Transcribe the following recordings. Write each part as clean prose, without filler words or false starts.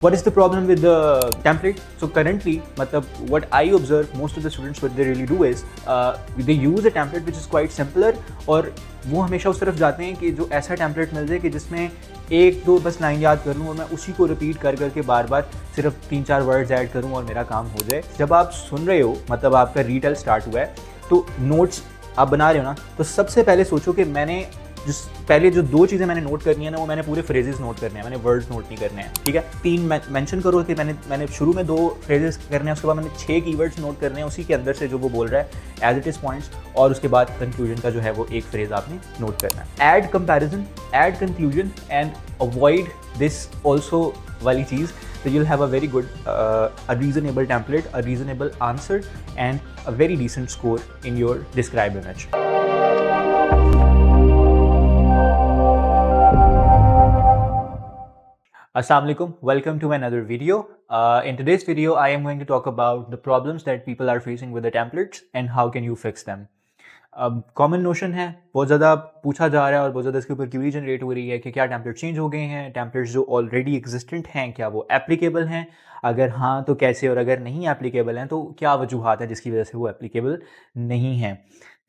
What is the problem with the template? So currently, what I observe most of the students what they really do is they use a template which is quite simpler और वो हमेशा उस तरफ जाते हैं कि जो ऐसा टेम्पलेट मिल जाए कि जिसमें एक दो बस लाइन याद कर लूँ और मैं उसी को रिपीट कर करके बार बार सिर्फ 3-4 वर्ड्स ऐड करूँ और मेरा काम हो जाए। जब आप सुन रहे हो मतलब आपका रीटेल स्टार्ट हुआ है तो नोट्स आप बना रहे हो ना, तो सबसे पहले सोचो कि मैंने पहले जो दो चीज़ें मैंने नोट करनी है ना वो मैंने पूरे फ्रेजेस नोट करने हैं, मैंने वर्ड्स नोट नहीं करने हैं। ठीक है, 3 मेंशन करो कि मैंने शुरू में 2 फ्रेजेस करने हैं, उसके बाद मैंने 6 कीवर्ड्स नोट करने हैं उसी के अंदर से जो वो बोल रहा है एज इट इज़ पॉइंट्स, और उसके बाद कंक्लूजन का जो है वो एक फ्रेज आपने नोट करना है। Add comparison, add conclusion and avoid this also वाली चीज़, so you'll have a very good a reasonable template, a reasonable answer and a very decent score in your describe image. Assalamualaikum, welcome to another video. In today's video I am going to talk about the problems that people are facing with the templates and how can you fix them. Common notion है, बहुत ज़्यादा पूछा जा रहा है और बहुत ज़्यादा इसके ऊपर क्यूरी जनरेट हो रही है कि क्या टेम्पलेट चेंज हो गए हैं, टेम्पलेट्स जो ऑलरेडी एग्जिस्टेंट हैं क्या वो एप्लीकेबल हैं, अगर हाँ तो कैसे, और अगर नहीं एप्लीकेबल हैं तो क्या वजूहात हैं जिसकी वजह से वो एप्लीकेबल नहीं हैं।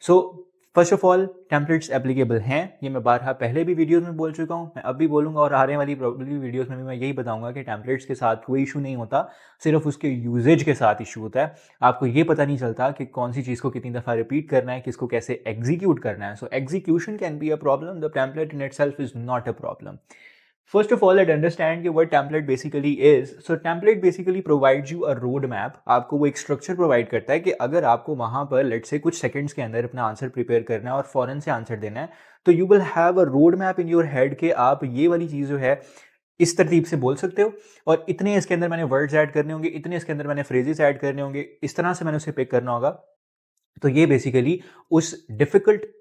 So first of all templates applicable हैं, ये मैं बारहा पहले भी वीडियोस में बोल चुका हूँ, मैं अब भी बोलूँगा और आने वाली प्रॉब्लम वीडियोस में भी मैं यही बताऊँगा कि टेम्पलेट्स के साथ कोई इशू नहीं होता, सिर्फ उसके यूजेज के साथ इशू होता है। आपको ये पता नहीं चलता कि कौन सी चीज़ को कितनी दफ़ा रिपीट करना है, किसको कैसे एग्जीक्यूट करना है। So execution can be a problem, the template in itself is not a problem. First of all, let's understand what template basically is. So template basically provides you a road map. आपको वो एक structure provide करता है कि अगर आपको वहाँ पर लेट से कुछ सेकंड्स के अंदर अपना आंसर प्रिपेयर करना है और फौरन से आंसर देना है, तो you will have a road map in your head कि आप ये वाली चीज़ जो है इस तरतीब से बोल सकते हो और इतने इसके अंदर मैंने वर्ड्स ऐड करने होंगे, इतने इसके अंदर मैंने फ्रेजेस ऐड करने होंगे, इस तरह से मैंने उसे पिक करना होगा। तो ये बेसिकली उस डिफ़िकल्ट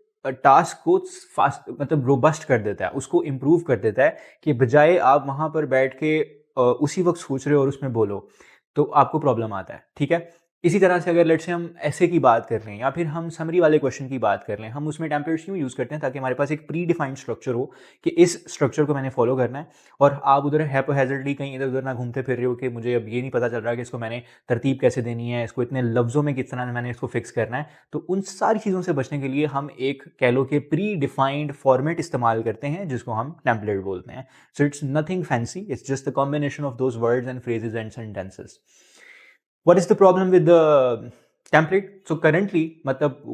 टास्क को फास्ट मतलब रोबस्ट कर देता है, उसको इम्प्रूव कर देता है कि बजाय आप वहाँ पर बैठ के उसी वक्त सोच रहे हो और उसमें बोलो तो आपको प्रॉब्लम आता है। ठीक है, इसी तरह से अगर लेट्स से हम ऐसे की बात कर लें या फिर हम समरी वाले क्वेश्चन की बात कर लें, हम उसमें टेम्पलेट्स क्यों यूज़ करते हैं ताकि हमारे पास एक प्री डिफाइंड स्ट्रक्चर हो कि इस स्ट्रक्चर को मैंने फॉलो करना है और आप उधर हैपोहैज़र्डली कहीं इधर उधर ना घूमते फिर रहे हो कि मुझे अब ये नहीं पता चल रहा कि इसको मैंने तरतीब कैसे देनी है, इसको इतने लफ्ज़ों में किस तरह मैंने इसको फिक्स करना है। तो उन सारी चीज़ों से बचने के लिए हम एक कह लो कि प्री डिफाइंड फॉर्मेट इस्तेमाल करते हैं जिसको हम टेम्पलेट बोलते हैं। So it's nothing fancy, it's just the combination of those words and phrases and sentences. What is the problem with the template? So currently,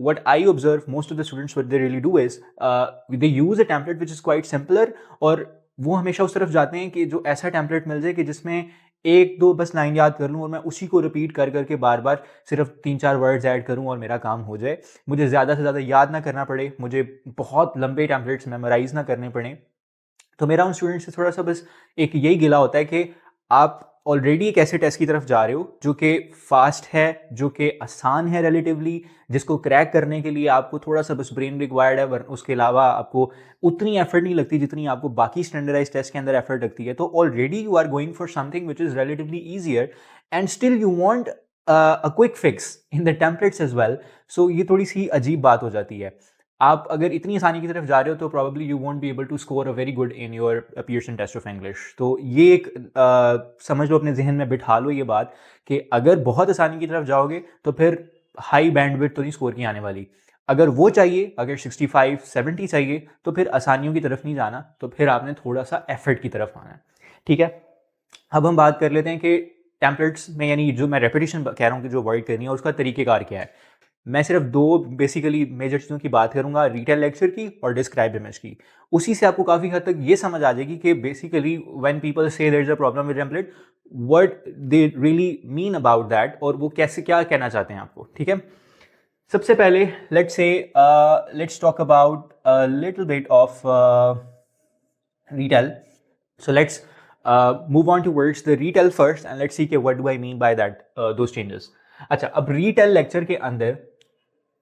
what I observe most of the students what they really do is they use a template which is quite simpler और वो हमेशा उस तरफ जाते हैं कि जो ऐसा टेम्पलेट मिल जाए कि जिसमें एक दो बस लाइन याद कर लूँ और मैं उसी को रिपीट कर करके बार बार सिर्फ 3-4 वर्ड्स ऐड करूँ और मेरा काम हो जाए, मुझे ज़्यादा से ज़्यादा याद ना करना पड़े, मुझे बहुत लंबे टेम्पलेट्स मेमोराइज ना करने पड़े। तो मेरा उन स्टूडेंट्स से थोड़ा सा बस एक यही गिला होता है कि आप ऑलरेडी एक ऐसे टेस्ट की तरफ जा रहे हो जो कि फास्ट है, जो कि आसान है रिलेटिवली, जिसको क्रैक करने के लिए आपको थोड़ा सा बस ब्रेन रिक्वायर्ड है, उसके अलावा आपको उतनी एफर्ट नहीं लगती जितनी आपको बाकी स्टैंडर्डाइज टेस्ट के अंदर एफर्ट लगती है। तो already you are going for something which is relatively easier and still you want a quick fix in the templates as well. So ये थोड़ी सी अजीब बात हो जाती है। आप अगर इतनी आसानी की तरफ जा रहे हो तो probably you won't be able to score a very good in your Pearson test of English. तो ये एक समझ लो, अपने जहन में बिठा लो ये बात कि अगर बहुत आसानी की तरफ जाओगे तो फिर हाई बैंडविड्थ तो नहीं स्कोर की आने वाली। अगर वो चाहिए, अगर 65-70 चाहिए तो फिर आसानियों की तरफ नहीं जाना, तो फिर आपने थोड़ा सा एफर्ट की तरफ आना है। ठीक है, अब हम बात कर लेते हैं कि टेम्पलेट्स में यानी जो मैं रेपिटेशन कह रहा हूँ कि जो अवॉइड करनी है उसका तरीक़ेकार क्या है। मैं सिर्फ 2 बेसिकली मेजर चीज़ों की बात करूंगा, रिटेल लेक्चर की और डिस्क्राइब इमेज की। उसी से आपको काफ़ी हद तक ये समझ आ जाएगी कि basically when people say there is a problem with template, what they really mean about that, और वो कैसे क्या कहना चाहते हैं आपको। ठीक है, सबसे पहले let's talk about a little bit of retail. So let's move on towards the retail first and let's see कि what do I mean by that those changes. अच्छा, अब retail लेक्चर के अंदर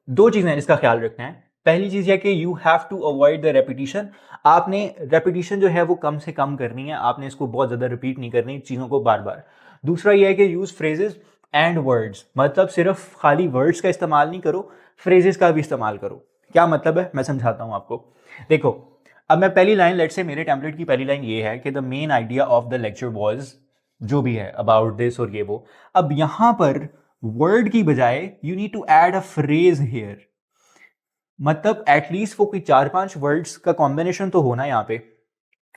2 चीज़ें इसका ख्याल रखना है। पहली चीज़ है कि you have to avoid the repetition. आपने रेपिटेशन जो है वो कम से कम करनी है, आपने इसको बहुत ज़्यादा रिपीट नहीं करनी चीज़ों को बार बार। दूसरा ये है कि यूज़ फ्रेजेस एंड वर्ड्स, मतलब सिर्फ खाली वर्ड्स का इस्तेमाल नहीं करो, फ्रेजेस का भी इस्तेमाल करो। क्या मतलब है, मैं समझाता हूँ आपको। देखो, अब मैं पहली लाइन, लेट्स से मेरे टेम्पलेट की पहली लाइन ये है कि the main idea of the lecture was जो भी है अबाउट दिस और ये वो। अब यहां पर वर्ड की बजाय you need to add a phrase here, मतलब एटलीस्ट वो कोई 4-5 वर्ड्स का कॉम्बिनेशन तो होना यहाँ पे।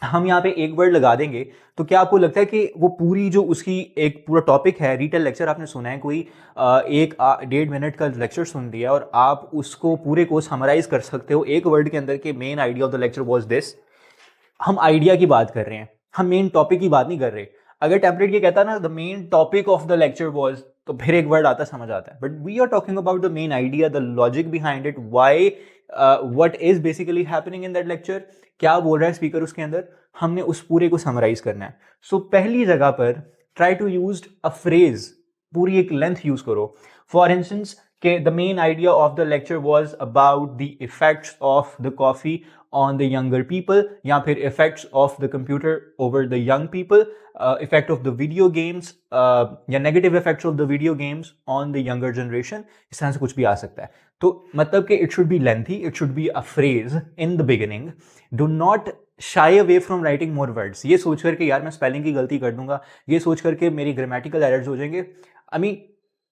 हम यहाँ पे एक वर्ड लगा देंगे तो क्या आपको लगता है कि वो पूरी जो उसकी एक पूरा टॉपिक है, रिटेल लेक्चर आपने सुना है, कोई 1-1.5 मिनट का लेक्चर सुन लिया और आप उसको पूरे को समराइज कर सकते हो एक वर्ड के अंदर के main idea of the lecture was this? हम आइडिया की बात कर रहे हैं, हम मेन टॉपिक की बात नहीं कर रहे। अगर टेम्पलेट ये कहता ना the main topic of the lecture was, तो फिर एक वर्ड आता समझ आता है, but we are talking about the main idea, the logic behind it, why what is basically happening in that lecture, क्या बोल रहा है स्पीकर उसके अंदर, हमने उस पूरे को समराइज करना है। सो पहली जगह पर try to use a phrase, पूरी एक लेंथ यूज करो। फॉर इंस्टेंस के the main idea of the lecture was about the effects of the coffee on the younger people, या फिर effects of the computer over the young people, effect of the video games, या negative effects of the video games on the younger generation, इस तरह से कुछ भी आ सकता है। तो मतलब कि it should be lengthy, it should be a phrase in the beginning. Do not shy away from writing more words. ये सोच करके यार मैं स्पेलिंग की गलती कर दूंगा, ये सोच करके मेरी ग्रामेटिकल एरर्स हो जाएंगे। आई मीन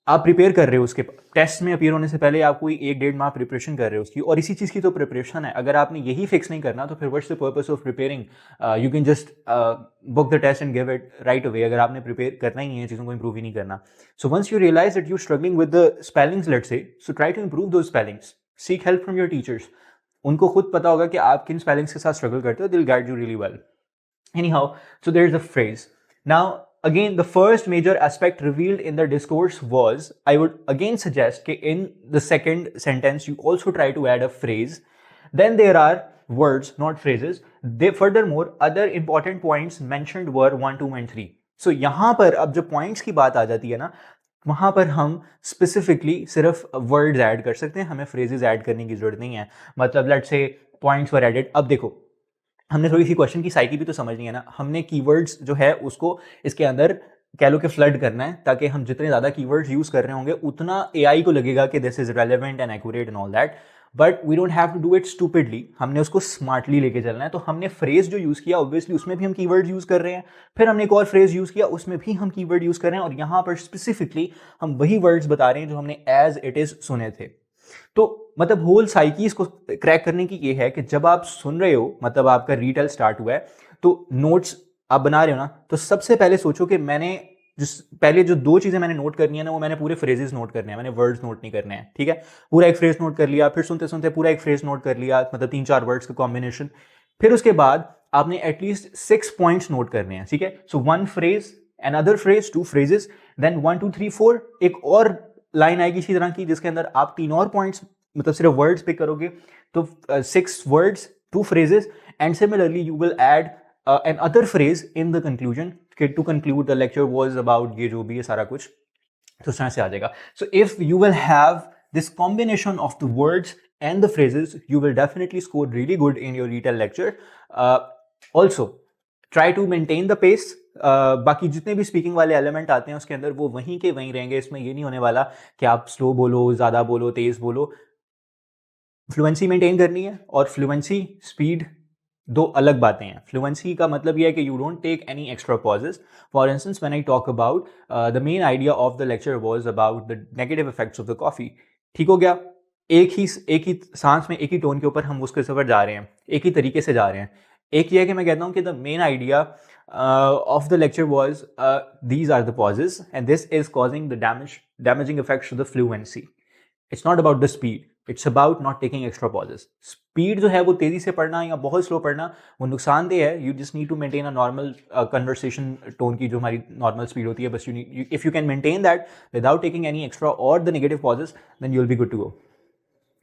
आप प्रिपेयर कर रहे हो, उसके टेस्ट में अपीयर होने से पहले आप कोई 1-1.5 माह प्रिपरेशन कर रहे हो उसकी, और इसी चीज़ की तो प्रिपरेशन है। अगर आपने यही फिक्स नहीं करना तो फिर what's the purpose of preparing? You can just book the test and give it right away, अगर आपने प्रिपेयर करना ही नहीं है, चीज़ों को इंप्रूव ही नहीं करना। So once you realise that you struggling with the spellings let's say, so try to improve those spellings, seek help from your teachers. उनको खुद पता होगा कि आप किन स्पेलिंग्स के साथ स्ट्रगल करते हो, they will guide you really well. Anyhow, so there's a phrase. Now, again, the first major aspect revealed in the discourse was, I would again suggest that in the second sentence, you also try to add a phrase. Then there are words, not phrases. Furthermore, other important points mentioned were 1, 2, and 3. So, यहाँ पर अब जो points की बात आ जाती है ना, वहाँ पर हम स्पेसिफिकली सिर्फ वर्ड्स ऐड कर सकते हैं, हमें फ्रेजेस ऐड करने की जरूरत नहीं है। मतलब let's say points were added. अब देखो, हमने थोड़ी सी क्वेश्चन की साइकी भी तो समझनी है ना, हमने कीवर्ड्स जो है उसको इसके अंदर कह लो कि फ्लड करना है, ताकि हम जितने ज़्यादा कीवर्ड्स यूज़ कर रहे होंगे उतना एआई को लगेगा कि this is relevant and accurate and all that. But we don't have to do it stupidly, हमने उसको स्मार्टली लेके चलना है। तो हमने फ्रेज जो यूज़ किया ऑब्वियसली उसमें भी हम कीवर्ड यूज़ कर रहे हैं, फिर हमने एक और फ्रेज यूज़ किया उसमें भी हम कीवर्ड यूज़ कर रहे हैं, और यहाँ पर स्पेसिफिकली हम वही वर्ड्स बता रहे हैं जो हमने एज इट इज़ सुने थे। तो मतलब होल साइकी इसको क्रैक करने की ये है कि जब आप सुन रहे हो, मतलब आपका रीटेल स्टार्ट हुआ है, तो नोट्स आप बना रहे हो ना, तो सबसे पहले सोचो कि मैंने जिस पहले जो 2 चीजें मैंने नोट करनी है ना, वो मैंने पूरे फ्रेजेस नोट करने हैं, मैंने वर्ड्स नोट नहीं करने हैं। ठीक है, पूरा एक फ्रेज नोट कर लिया, फिर सुनते सुनते पूरा एक फ्रेज नोट कर लिया, मतलब 3-4 वर्ड्स का कॉम्बिनेशन। फिर उसके बाद आपने एटलीस्ट 6 पॉइंट्स नोट करने हैं। ठीक है, सो 1 phrase, another phrase, 2 phrases, then 1, 2, 3, 4 एक और लाइन आएगी इसी तरह की जिसके अंदर आप 3 और पॉइंट्स, मतलब सिर्फ वर्ड्स पिक करोगे, तो 6 words, 2 phrases, and similarly you will add another phrase in the conclusion to conclude the lecture was about ये जो भी है सारा कुछ, तो इस तरह से आ जाएगा। So if you will have this combination of the words and the phrases, you will definitely score really good in your retail lecture. Also, try to maintain the pace. बाकी जितने भी स्पीकिंग वाले एलिमेंट आते हैं उसके अंदर वो वहीं के वहीं रहेंगे, इसमें ये नहीं होने वाला कि आप स्लो बोलो, ज़्यादा बोलो, तेज़ बोलो। फ्लुएंसी मेंटेन करनी है, और फ्लुएंसी स्पीड 2 अलग बातें हैं। फ्लुएंसी का मतलब ये है कि you don't take any extra pauses. For instance when I talk about the main idea of the lecture was about the negative effects of the coffee, ठीक हो गया, एक ही सांस में एक ही टोन के ऊपर हम उसके सफर जा रहे हैं, एक ही तरीके से जा रहे हैं। एक ये है कि मैं कहता हूँ कि the main idea of the lecture was these are the pauses and this is causing the damaging effects to the fluency. It's not about the speed, it's about not taking extra pauses. Speed जो है वो तेजी से पढ़ना या बहुत slow पढ़ना वो नुकसानदेह है। You just need to maintain a normal conversation tone की जो हमारी normal speed होती है, बस if you can maintain that without taking any extra or the negative pauses, then you'll be good to go.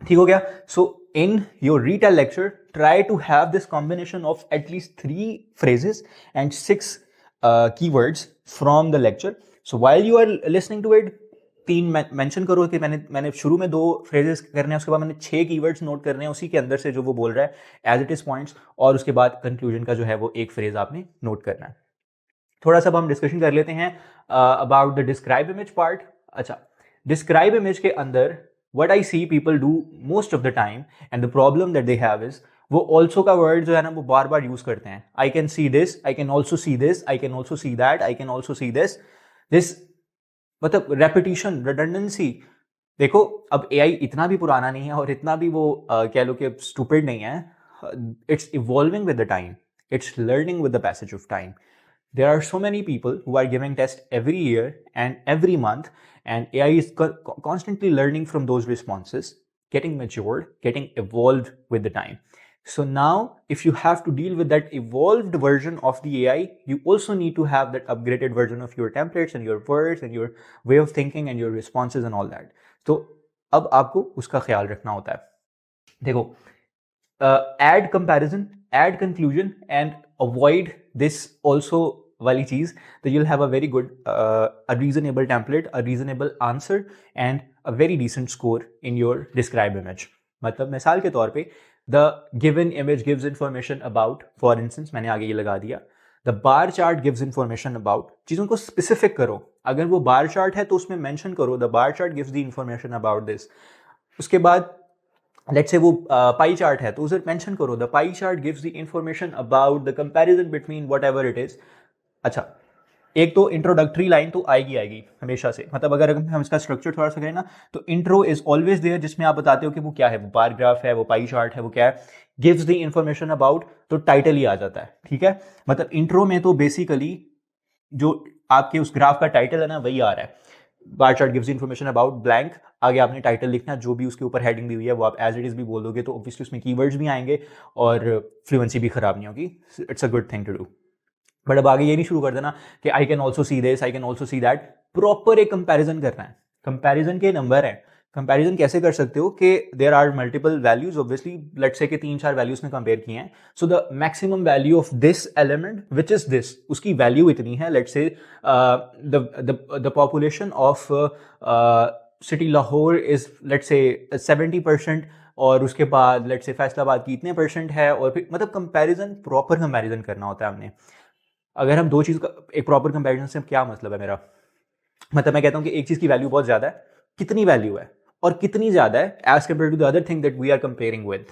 ठीक हो गया। So in your retail lecture try to have this combination of at least 3 phrases and 6 keywords from the lecture. So while you are listening to it, 3 mention करो कि मैंने शुरू में 2 phrases करने हैं, उसके बाद मैंने 6 keywords नोट करने हैं उसी के अंदर से जो वो बोल रहा है एज इट इज पॉइंट्स, और उसके बाद कंक्लूजन का जो है वो एक फ्रेज आपने नोट करना है। थोड़ा सा हम डिस्कशन कर लेते हैं about the describe image part. अच्छा, डिस्क्राइब इमेज के अंदर what I see people do most of the time and the problem that they have is वो ऑल्सो का वर्ड जो है ना वो बार बार यूज करते हैं. I can see this, I can also see this, I can also see that, I can also see this. This मतलब repetition, redundancy. देखो अब एआई इतना भी पुराना नहीं है और इतना भी वो कह लो कि स्टूपिड नहीं है. It's evolving with the time, it's learning with the passage of time. There are so many people who are giving tests every year and every month, and AI is constantly learning from those responses, getting matured, getting evolved with the time. So now, if you have to deal with that evolved version of the AI, you also need to have that upgraded version of your templates and your words and your way of thinking and your responses and all that. तो अब आपको उसका ख्याल रखना होता है. देखो, add comparison, add conclusion, and avoid this also वाली चीज. तो you'll have a very good a reasonable template, a reasonable answer, and a very decent score in your describe image. मतलब मिसाल के तौर पे the given image gives information about, for instance मैंने आगे ये लगा दिया, the bar chart gives information about. चीज़ों को specific करो. अगर वो bar chart है तो उसमें mention करो the bar chart gives the information about this. उसके बाद लेट्स से वो पाई चार्ट है तो उसे मेंशन करो the pie chart gives the information about the comparison between what ever it is. अच्छा, एक तो इंट्रोडक्टरी लाइन तो आएगी हमेशा से. मतलब अगर हम इसका स्ट्रक्चर थोड़ा सा करें ना तो इंट्रो इज ऑलवेज देयर, जिसमें आप बताते हो कि वो क्या है, वो बार ग्राफ है, वो पाई चार्ट है, वो क्या है, गिव्स द इंफॉर्मेशन अबाउट, तो टाइटल ही आ जाता है. ठीक है, मतलब इंट्रो में तो बेसिकली जो आपके उस ग्राफ का टाइटल है ना वही आ रहा है. Bar chart gives information about blank, आगे आपने टाइटल लिखना, जो भी उसके ऊपर हेडिंग दी हुई है वो आप एज इट इज भी बोल दोगे तो ऑब्वियसली उसमें कीवर्ड्स भी आएंगे और फ्लुएंसी भी खराब नहीं होगी. It's a good thing to do. But अब आगे ये नहीं शुरू कर देना कि I can also see this, I can also see that. Proper एक कंपैरिजन करना है. कंपैरिजन के नंबर है. कंपैरिजन कैसे कर सकते हो कि there are multiple values, obviously let's say कि 3-4 वैल्यूज में कंपेयर किए हैं. So the maximum value of this element which is this, उसकी वैल्यू इतनी है. Let's say the population of city Lahore is let's say 70%, और उसके बाद लेट्स से फैसलाबाद की इतने % है. और फिर मतलब कंपैरिजन, प्रॉपर कंपैरिजन करना होता है हमने. अगर हम दो चीज़ का एक प्रॉपर कंपैरिजन से क्या मतलब है मेरा, मतलब मैं कहता हूँ कि एक चीज़ की वैल्यू बहुत ज़्यादा है, कितनी वैल्यू है और कितनी ज़्यादा है as compared to the other thing that we are comparing with.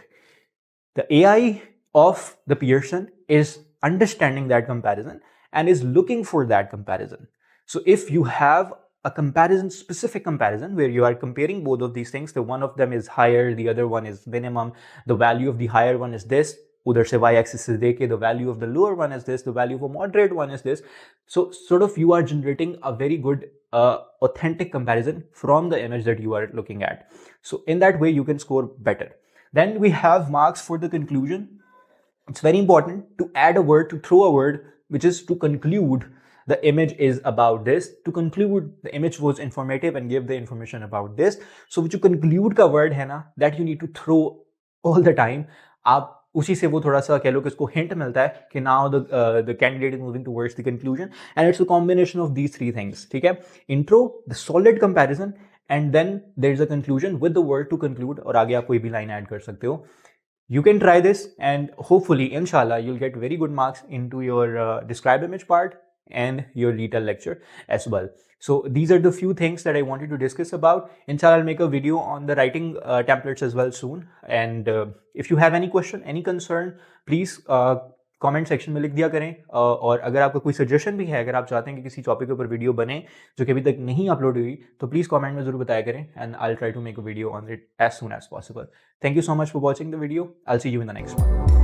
The AI of the Pearson is understanding that comparison and is looking for that comparison. So if you have a comparison, specific comparison where you are comparing both of these things, the one of them is higher, the other one is minimum, the value of the higher one is this, उधर से y axis से देके the value of the lower one is this, the value of a moderate one is this. So sort of you are generating a very good authentic comparison from the image that you are looking at. So in that way you can score better. Then we have marks for the conclusion. It's very important to add a word, to throw a word which is to conclude the image is about this, to conclude the image was informative and give the information about this. So जो conclude का word है ना, that you need to throw all the time. आप उसी से वो थोड़ा सा कह लो कि उसको hint मिलता है कि now the candidate is moving towards the conclusion, and it's a combination of these three things. ठीक है, intro, the solid comparison, and then there is a conclusion with the word to conclude. और आगे आप कोई भी line add कर सकते हो. You can try this and hopefully, inshallah, you'll get very good marks into your describe image part and your detail lecture as well. So these are the few things that I wanted to discuss about. Inshallah, I'll make a video on the writing templates as well soon. And if you have any question, any concern, please comment section में लिख दिया करें. और अगर आपका कोई suggestion भी है, अगर आप चाहते हैं कि किसी टॉपिक के ऊपर वीडियो बने जो कि अभी तक नहीं अपलोड हुई, तो प्लीज़ कमेंट में ज़रूर बताया करें and I will try to make a video on it as soon as possible. Thank you so much for watching the video. I will see you in the next one.